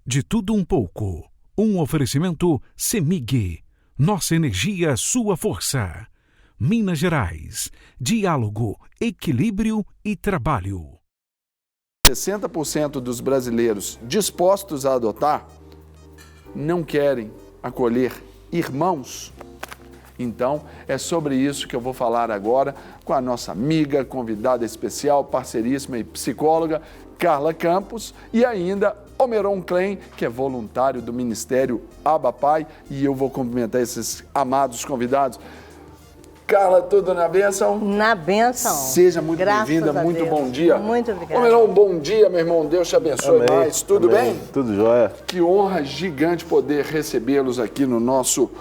De tudo um pouco. Um oferecimento CEMIG. Nossa energia, sua força. Minas Gerais. Diálogo, equilíbrio e trabalho. 60% dos brasileiros dispostos a adotar não querem acolher irmãos. Então, é sobre isso que eu vou falar agora com a nossa amiga, convidada especial, parceiríssima e psicóloga, Carla Campos, e ainda Omeron Klein, que é voluntário do Ministério Abapai, e eu vou cumprimentar esses amados convidados. Carla, tudo na bênção? Na bênção. Seja muito bem-vinda, muito bom dia. Muito obrigada. Omeron, bom dia, meu irmão, Deus te abençoe. Amém. Mais. Tudo Amém. bem? Tudo jóia. Que honra gigante poder recebê-los aqui no nosso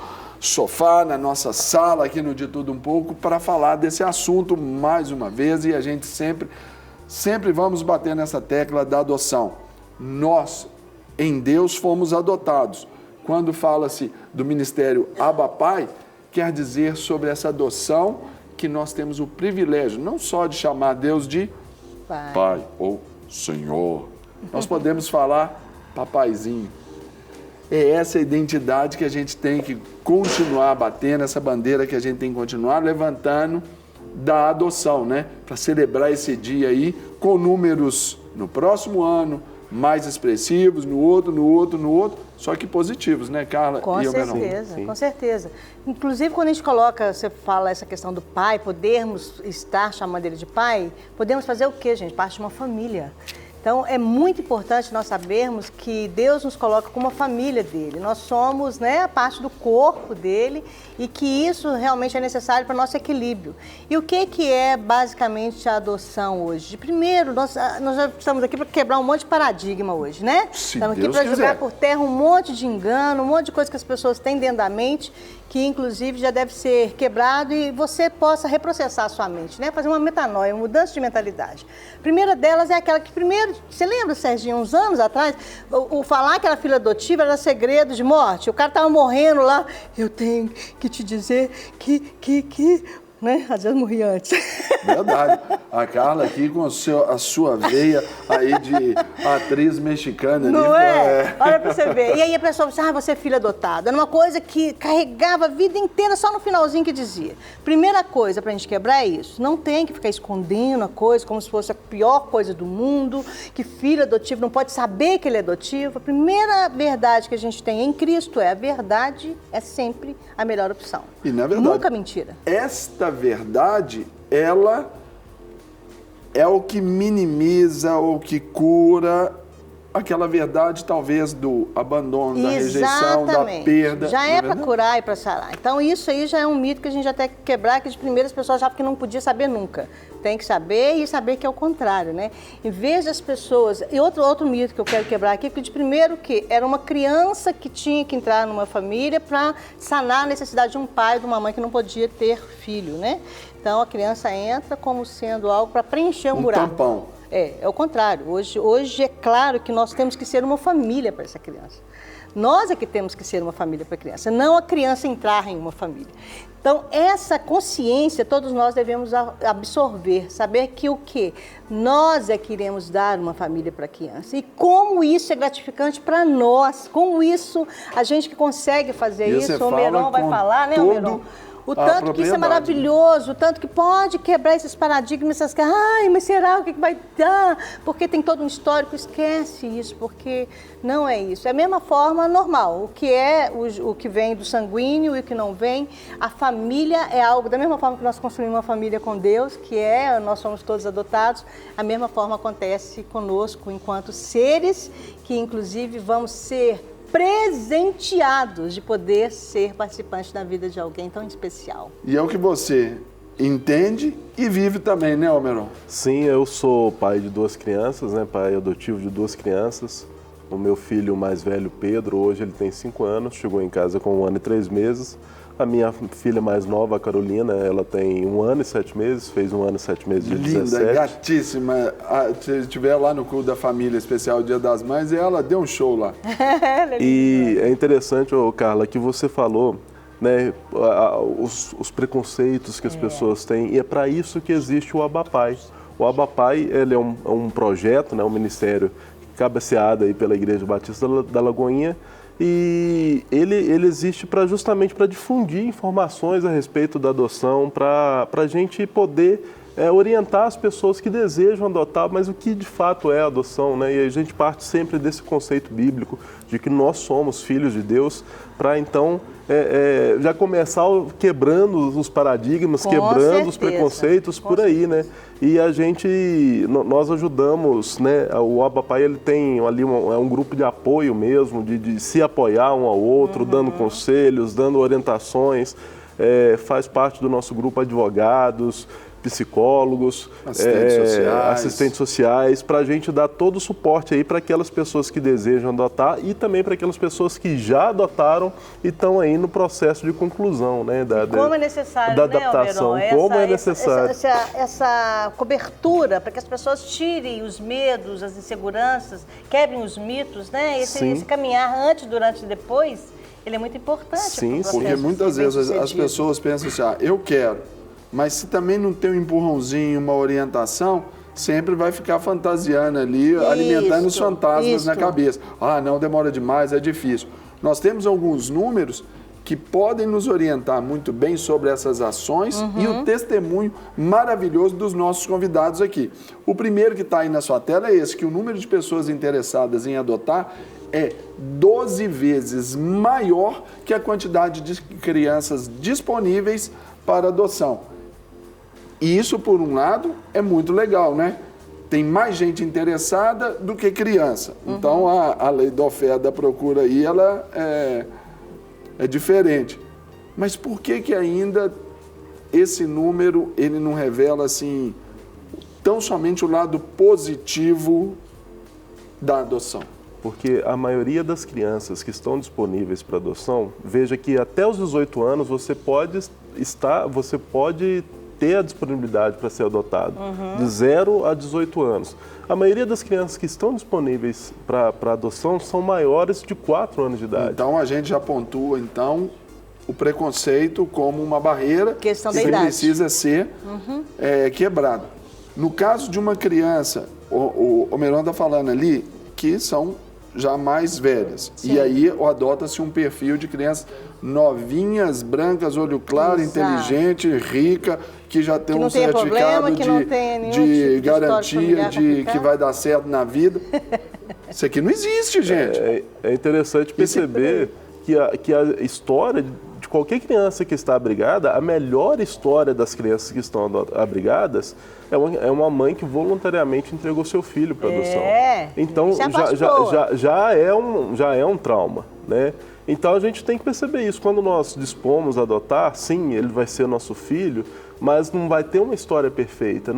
sofá, na nossa sala, aqui no De Tudo Um Pouco, para falar desse assunto mais uma vez, e a gente sempre vamos bater nessa tecla da adoção. Nós, em Deus, fomos adotados. Quando fala-se do Ministério Abapai, quer dizer sobre essa adoção que nós temos o privilégio, não só de chamar Deus de Pai ou Senhor. Nós podemos falar Papaizinho. É essa identidade que a gente tem que continuar batendo, essa bandeira que a gente tem que continuar levantando da adoção, né? Para celebrar esse dia aí com números no próximo ano mais expressivos, no outro, só que positivos, né, Carla? Com certeza, com certeza. Inclusive, quando a gente coloca, você fala essa questão do pai, podermos estar chamando ele de pai, podemos fazer o quê, gente? Parte de uma família. Então, é muito importante nós sabermos que Deus nos coloca como uma família dele. Nós somos, né, a parte do corpo dele e que isso realmente é necessário para o nosso equilíbrio. E o que é basicamente a adoção hoje? De primeiro, nós já estamos aqui para quebrar um monte de paradigma hoje, né? Estamos aqui para jogar por terra um monte de engano, um monte de coisa que as pessoas têm dentro da mente, que inclusive já deve ser quebrado e você possa reprocessar a sua mente, né? Fazer uma metanoia, uma mudança de mentalidade. A primeira delas é aquela que primeiro, você lembra, Serginho, uns anos atrás, o falar que era filha adotiva era segredo de morte, o cara estava morrendo lá, eu tenho que te dizer que né? Às vezes morri antes. Verdade. A Carla aqui com a sua veia aí de atriz mexicana. Não ali, é? Olha pra você ver. E aí a pessoa pensa, você é filha adotada. Era uma coisa que carregava a vida inteira, só no finalzinho que dizia. Primeira coisa pra gente quebrar é isso. Não tem que ficar escondendo a coisa como se fosse a pior coisa do mundo, que filho adotivo não pode saber que ele é adotivo. A primeira verdade que a gente tem em Cristo é a verdade é sempre a melhor opção. E na verdade, nunca mentira. Esta verdade, ela é o que minimiza ou que cura aquela verdade, talvez, do abandono, da rejeição, da perda. Já é para curar e para sarar. Então, isso aí já é um mito que a gente já tem que quebrar, que de primeira as pessoas achavam que não podia saber nunca. Tem que saber e saber que é o contrário, né? Em vez das pessoas... E outro mito que eu quero quebrar aqui, porque de primeiro que era uma criança que tinha que entrar numa família para sanar a necessidade de um pai e de uma mãe que não podia ter filho, né? Então, a criança entra como sendo algo para preencher um buraco. Tampão. É o contrário. Hoje é claro que nós temos que ser uma família para essa criança. Nós é que temos que ser uma família para a criança, não a criança entrar em uma família. Então, essa consciência todos nós devemos absorver, saber que o quê? Nós é que iremos dar uma família para a criança. E como isso é gratificante para nós, como isso, a gente que consegue fazer isso, o Omeron vai falar, né, Omeron? O tanto que isso é maravilhoso, o tanto que pode quebrar esses paradigmas, essas coisas, mas será o que vai dar? Porque tem todo um histórico, esquece isso, porque não é isso. É a mesma forma normal, o que é o que vem do sanguíneo e o que não vem. A família é algo, da mesma forma que nós construímos uma família com Deus, nós somos todos adotados, a mesma forma acontece conosco enquanto seres que inclusive vamos ser presenteados de poder ser participante da vida de alguém tão especial. E é o que você entende e vive também, né, Omeron? Sim, eu sou pai de 2 crianças, né, pai adotivo de 2 crianças. O meu filho mais velho, Pedro, hoje ele tem 5 anos, chegou em casa com 1 ano e 3 meses. A minha filha mais nova, a Carolina, ela tem 1 ano e 7 meses, fez 1 ano e 7 meses de 17. Linda, gatíssima. Se estiver lá no culto da família especial Dia das Mães, ela deu um show lá. E é interessante, Carla, que você falou, né, os preconceitos que as pessoas têm, e é para isso que existe o Abapai. O Abapai, ele é um projeto, né, um ministério cabeceada aí pela Igreja Batista da Lagoinha, e ele existe justamente para difundir informações a respeito da adoção, para a gente poder orientar as pessoas que desejam adotar, mas o que de fato é a adoção, né? E a gente parte sempre desse conceito bíblico de que nós somos filhos de Deus, para então já começar quebrando os paradigmas, Com quebrando certeza. os preconceitos por aí, né? E nós ajudamos, né? O Abapai, ele tem ali um grupo de apoio mesmo, de se apoiar um ao outro, dando conselhos, dando orientações, faz parte do nosso grupo advogados, psicólogos, assistentes sociais, para a gente dar todo o suporte aí para aquelas pessoas que desejam adotar e também para aquelas pessoas que já adotaram e estão aí no processo de conclusão, né? Como é necessário, da adaptação, Almeron? é necessário. Essa cobertura para que as pessoas tirem os medos, as inseguranças, quebrem os mitos, né? Esse caminhar antes, durante e depois, ele é muito importante. Sim, porque muitas vezes as pessoas pensam assim, eu quero. Mas se também não tem um empurrãozinho, uma orientação, sempre vai ficar fantasiando ali, alimentando os fantasmas na cabeça. Ah, não, demora demais, é difícil. Nós temos alguns números que podem nos orientar muito bem sobre essas ações e o testemunho maravilhoso dos nossos convidados aqui. O primeiro que está aí na sua tela é esse, que o número de pessoas interessadas em adotar é 12 vezes maior que a quantidade de crianças disponíveis para adoção. E isso, por um lado, é muito legal, né? Tem mais gente interessada do que criança. Então, a lei da oferta da procura aí, ela é diferente. Mas por que ainda esse número, ele não revela, assim, tão somente o lado positivo da adoção? Porque a maioria das crianças que estão disponíveis para adoção, veja que até os 18 anos você pode ter a disponibilidade para ser adotado, de 0 a 18 anos. A maioria das crianças que estão disponíveis para adoção são maiores de 4 anos de idade. Então, a gente já pontua, o preconceito como uma barreira que precisa ser quebrada. No caso de uma criança, o Almeron está falando ali que são já mais velhas. Sim. E aí adota-se um perfil de crianças novinhas, brancas, olho claro, inteligente, rica, que já tem um certificado de garantia de que vai dar certo na vida. Isso aqui não existe, gente. É interessante perceber que a história de qualquer criança que está abrigada, a melhor história das crianças que estão abrigadas é uma mãe que voluntariamente entregou seu filho para adoção. Então, já é um trauma, né? Então, a gente tem que perceber isso. Quando nós dispomos a adotar, sim, ele vai ser nosso filho, mas não vai ter uma história perfeita,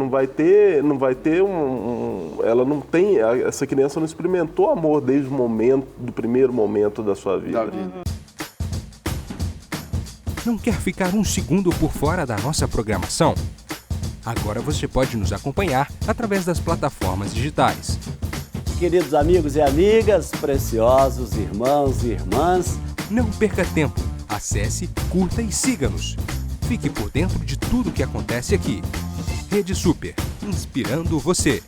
essa criança não experimentou amor desde do primeiro momento da sua vida. Não quer ficar um segundo por fora da nossa programação? Agora você pode nos acompanhar através das plataformas digitais. Queridos amigos e amigas, preciosos irmãos e irmãs, não perca tempo. Acesse, curta e siga-nos. Fique por dentro de tudo o que acontece aqui. Rede Super, inspirando você.